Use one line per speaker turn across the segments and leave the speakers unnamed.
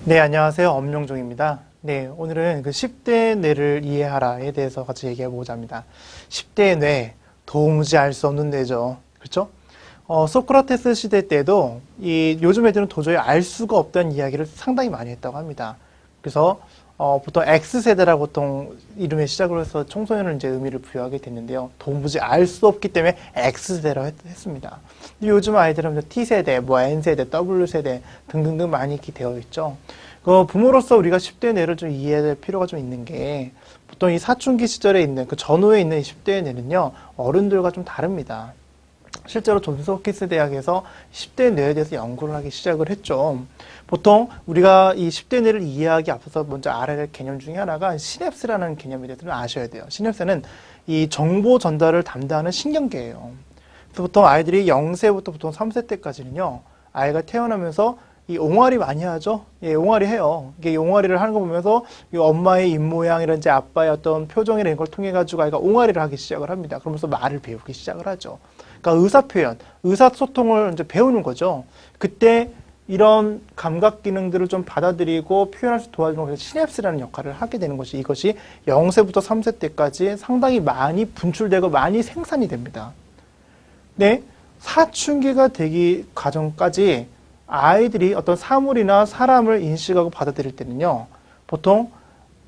네, 안녕하세요. 엄명종입니다. 네, 오늘은 그 10대 뇌를 이해하라에 대해서 같이 얘기해 보고자 합니다. 10대 뇌, 도무지 알 수 없는 뇌죠. 그렇죠? 소크라테스 시대 때도 요즘 애들은 도저히 알 수가 없다는 이야기를 상당히 많이 했다고 합니다. 그래서 보통 X세대라고 보통 이름에 시작을 해서 청소년을 이제 의미를 부여하게 됐는데요. 도무지 알 수 없기 때문에 X세대라고 했습니다. 요즘 아이들은 T세대, N세대, W세대 등등등 많이 이렇게 되어 있죠. 부모로서 우리가 10대 뇌를 좀 이해할 필요가 좀 있는 게 보통 이 사춘기 시절에 있는 그 전후에 있는 이 10대 뇌는요, 어른들과 좀 다릅니다. 실제로 존스홉킨스 대학에서 10대 뇌에 대해서 연구를 하기 시작을 했죠. 보통 우리가 이 10대 뇌를 이해하기 앞서서 먼저 알아야 할 개념 중에 하나가 시냅스라는 개념에 대해서는 아셔야 돼요. 시냅스는 이 정보 전달을 담당하는 신경계예요. 그래서 보통 아이들이 0세부터 보통 3세 때까지는요, 아이가 태어나면서 이 옹알이 많이 하죠. 예, 옹알이 해요. 이게 옹알이를 하는 거 보면서 이 엄마의 입모양이라든지 아빠의 어떤 표정이라는 걸 통해 가지고 아이가 옹알이를 하기 시작을 합니다. 그러면서 말을 배우기 시작을 하죠. 그러니까 의사 표현, 의사소통을 이제 배우는 거죠. 그때 이런 감각 기능들을 좀 받아들이고 표현할 수 도와주는 것이 시냅스라는 역할을 하게 되는 것이, 이것이 0세부터 3세 때까지 상당히 많이 분출되고 많이 생산이 됩니다. 네, 사춘기가 되기 과정까지 아이들이 어떤 사물이나 사람을 인식하고 받아들일 때는요, 보통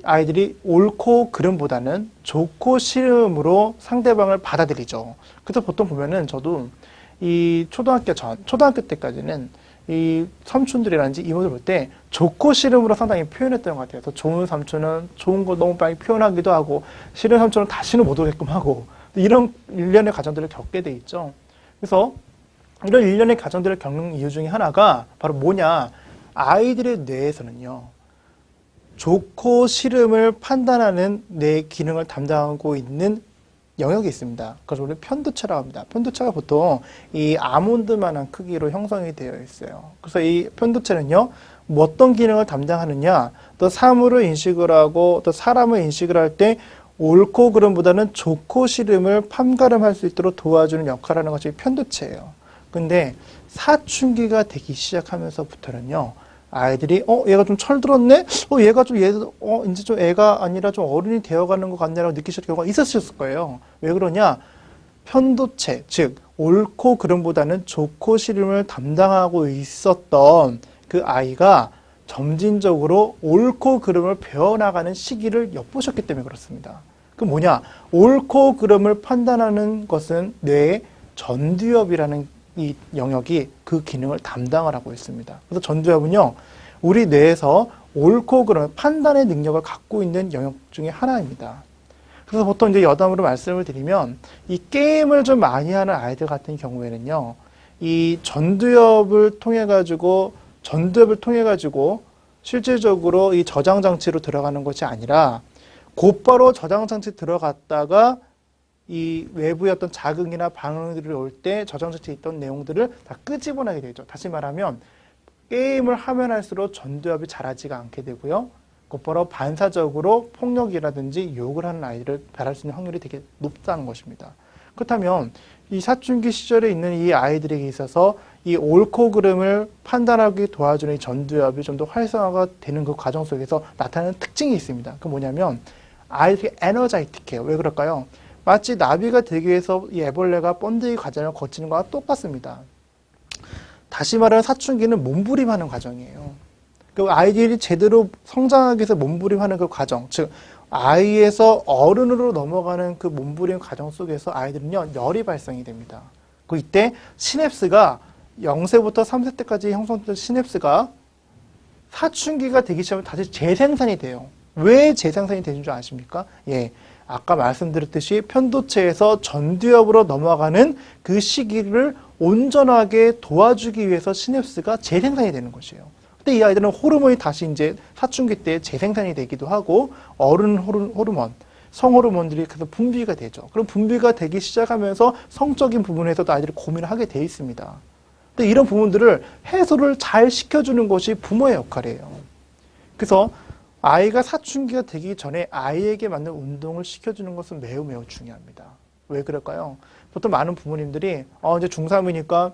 아이들이 옳고 그름보다는 좋고 싫음으로 상대방을 받아들이죠. 그래서 보통 보면은 저도 이 초등학교 때까지는 이 삼촌들이라든지 이모들 볼 때 좋고 싫음으로 상당히 표현했던 것 같아요. 그래서 좋은 삼촌은 좋은 거 너무 빨리 표현하기도 하고, 싫은 삼촌은 다시는 못 오게끔 하고, 이런 일련의 과정들을 겪게 돼 있죠. 그래서 이런 일련의 과정들을 겪는 이유 중에 하나가 바로 뭐냐, 아이들의 뇌에서는요, 좋고 싫음을 판단하는 뇌 기능을 담당하고 있는 영역이 있습니다. 그래서 우리 편두체라고 합니다. 편두체가 보통 이 아몬드만한 크기로 형성이 되어 있어요. 그래서 이 편두체는요, 뭐 어떤 기능을 담당하느냐, 또 사물을 인식을 하고 또 사람을 인식을 할 때 옳고 그름보다는 좋고 싫음을 판가름할 수 있도록 도와주는 역할을 하는 것이 편두체예요. 근데 사춘기가 되기 시작하면서부터는요, 아이들이 얘가 좀 철들었네? 얘가 좀 이제 좀 애가 아니라 좀 어른이 되어가는 것 같네라고 느끼실 경우가 있었을 거예요. 왜 그러냐? 편도체, 즉 옳고 그름보다는 좋고 싫음을 담당하고 있었던 그 아이가 점진적으로 옳고 그름을 배워나가는 시기를 엿보셨기 때문에 그렇습니다. 그 뭐냐? 옳고 그름을 판단하는 것은 뇌의 전두엽이라는 이 영역이 그 기능을 담당을 하고 있습니다. 그래서 전두엽은요, 우리 뇌에서 옳고 그름 판단의 능력을 갖고 있는 영역 중에 하나입니다. 그래서 보통 이제 여담으로 말씀을 드리면, 이 게임을 좀 많이 하는 아이들 같은 경우에는요, 이 전두엽을 통해 가지고 실질적으로 이 저장 장치로 들어가는 것이 아니라 곧바로 저장 장치 들어갔다가 이 외부의 어떤 자극이나 방해들이 올 때 저장장치에 있던 내용들을 다 끄집어내게 되죠. 다시 말하면 게임을 하면 할수록 전두엽이 자라지가 않게 되고요, 곧바로 반사적으로 폭력이라든지 욕을 하는 아이들을 발할 수 있는 확률이 되게 높다는 것입니다. 그렇다면 이 사춘기 시절에 있는 이 아이들에게 있어서 이 옳고 그름을 판단하기 도와주는 이 전두엽이 좀 더 활성화가 되는 그 과정 속에서 나타나는 특징이 있습니다. 그 뭐냐면 아이들이 에너자이틱해요. 왜 그럴까요? 마치 나비가 되기 위해서 이 애벌레가 번데기 과정을 거치는 것과 똑같습니다. 다시 말하면 사춘기는 몸부림하는 과정이에요. 그 아이들이 제대로 성장하기 위해서 몸부림하는 그 과정, 즉 아이에서 어른으로 넘어가는 그 몸부림 과정 속에서 아이들은요, 열이 발생이 됩니다. 그 이때 시냅스가 0세부터 3세 때까지 형성된 시냅스가 사춘기가 되기 시작하면 다시 재생산이 돼요. 왜 재생산이 되는 줄 아십니까? 예, 아까 말씀드렸듯이 편도체에서 전두엽으로 넘어가는 그 시기를 온전하게 도와주기 위해서 시냅스가 재생산이 되는 것이에요. 근데 이 아이들은 호르몬이 다시 이제 사춘기 때 재생산이 되기도 하고, 어른 호르몬, 성호르몬들이 계속 분비가 되죠. 그럼 분비가 되기 시작하면서 성적인 부분에서도 아이들이 고민을 하게 돼 있습니다. 근데 이런 부분들을 해소를 잘 시켜주는 것이 부모의 역할이에요. 그래서 아이가 사춘기가 되기 전에 아이에게 맞는 운동을 시켜주는 것은 매우 매우 중요합니다. 왜 그럴까요? 보통 많은 부모님들이 이제 중3이니까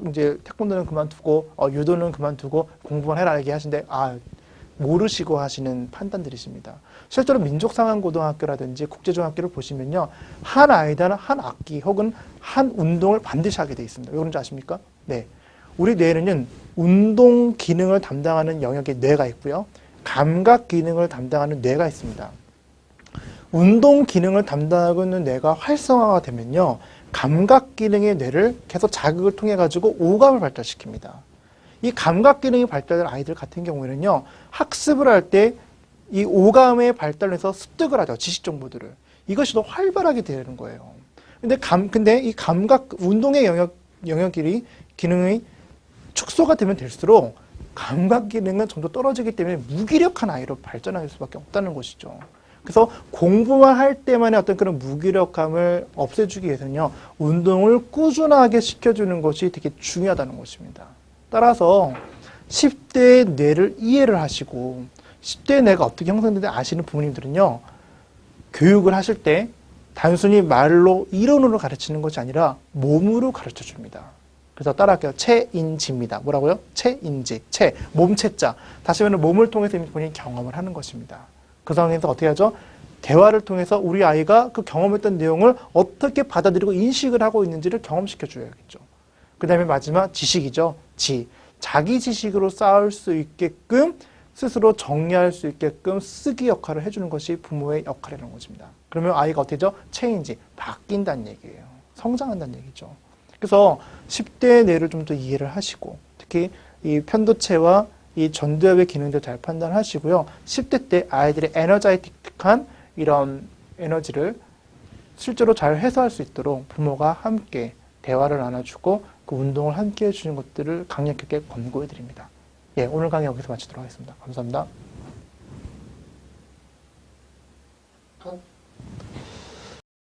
이제 태권도는 그만두고, 유도는 그만두고 공부만 해라 얘기하시는데, 모르시고 하시는 판단들이십니다. 실제로 민족상한고등학교라든지 국제중학교를 보시면요. 한 아이다는 한 악기 혹은 한 운동을 반드시 하게 돼 있습니다. 왜 그런지 아십니까? 네. 우리 뇌에는 운동 기능을 담당하는 영역의 뇌가 있고요. 감각 기능을 담당하는 뇌가 있습니다. 운동 기능을 담당하고 있는 뇌가 활성화가 되면요. 감각 기능의 뇌를 계속 자극을 통해 가지고 오감을 발달시킵니다. 이 감각 기능이 발달된 아이들 같은 경우에는요. 학습을 할 때 이 오감의 발달에서 습득을 하죠. 지식 정보들을. 이것이 더 활발하게 되는 거예요. 근데 이 감각 운동의 영역이 기능이 축소가 되면 될수록 감각 기능은 점점 떨어지기 때문에 무기력한 아이로 발전할 수밖에 없다는 것이죠. 그래서 공부만 할 때만의 어떤 그런 무기력함을 없애주기 위해서는요, 운동을 꾸준하게 시켜주는 것이 되게 중요하다는 것입니다. 따라서 10대의 뇌를 이해를 하시고 10대의 뇌가 어떻게 형성되는지 아시는 부모님들은요, 교육을 하실 때 단순히 말로 이론으로 가르치는 것이 아니라 몸으로 가르쳐 줍니다. 그래서 따라할게요. 체인지입니다. 뭐라고요? 체인지. 몸체자. 다시 말하면 몸을 통해서 본인이 경험을 하는 것입니다. 그 상황에서 어떻게 하죠? 대화를 통해서 우리 아이가 그 경험했던 내용을 어떻게 받아들이고 인식을 하고 있는지를 경험시켜 줘야겠죠. 그 다음에 마지막 지식이죠. 자기 지식으로 쌓을 수 있게끔 스스로 정리할 수 있게끔 쓰기 역할을 해주는 것이 부모의 역할이라는 것입니다. 그러면 아이가 어떻게 되죠? 체인지. 바뀐다는 얘기예요. 성장한다는 얘기죠. 그래서 10대의 뇌를 좀 더 이해를 하시고 특히 이 편도체와 이 전두엽의 기능들 잘 판단하시고요. 10대 때 아이들의 에너자이틱한 이런 에너지를 실제로 잘 해소할 수 있도록 부모가 함께 대화를 나눠주고 그 운동을 함께 해주는 것들을 강력하게 권고해 드립니다. 예, 오늘 강의 여기서 마치도록 하겠습니다. 감사합니다.